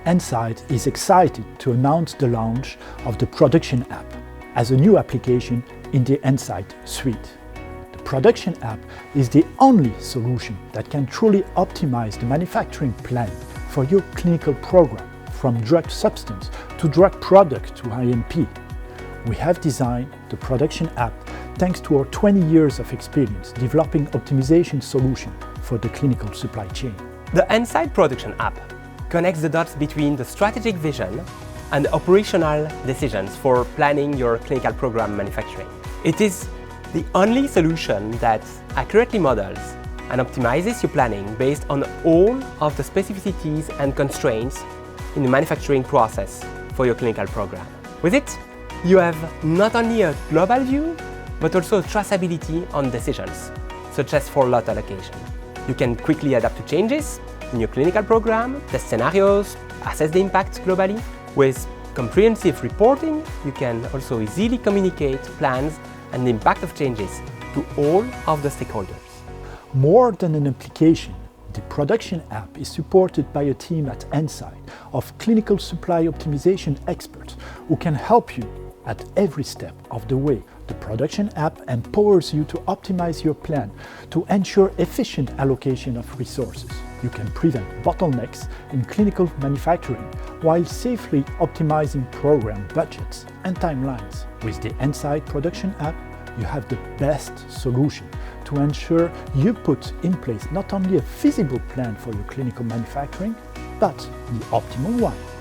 Insight is excited to announce the launch of the Production app as a new application in the Insight suite. The Production app is the only solution that can truly optimize the manufacturing plan for your clinical program, from drug substance to drug product to IMP. We have designed the Production app thanks to our 20 years of experience developing optimization solutions for the clinical supply chain. The Insight Production app connects the dots between the strategic vision and the operational decisions for planning your clinical program manufacturing. It is the only solution that accurately models and optimizes your planning based on all of the specificities and constraints in the manufacturing process for your clinical program. With it, you have not only a global view, but also traceability on decisions, such as for lot allocation. You can quickly adapt to changes in your clinical program, test scenarios, assess the impact globally. With comprehensive reporting, you can also easily communicate plans and the impact of changes to all of the stakeholders. More than an application, the Production app is supported by a team at Insight of clinical supply optimization experts who can help you at every step of the way. The Production app empowers you to optimize your plan to ensure efficient allocation of resources. You can prevent bottlenecks in clinical manufacturing while safely optimizing program budgets and timelines. With the Insight Production app, you have the best solution to ensure you put in place not only a feasible plan for your clinical manufacturing, but the optimal one.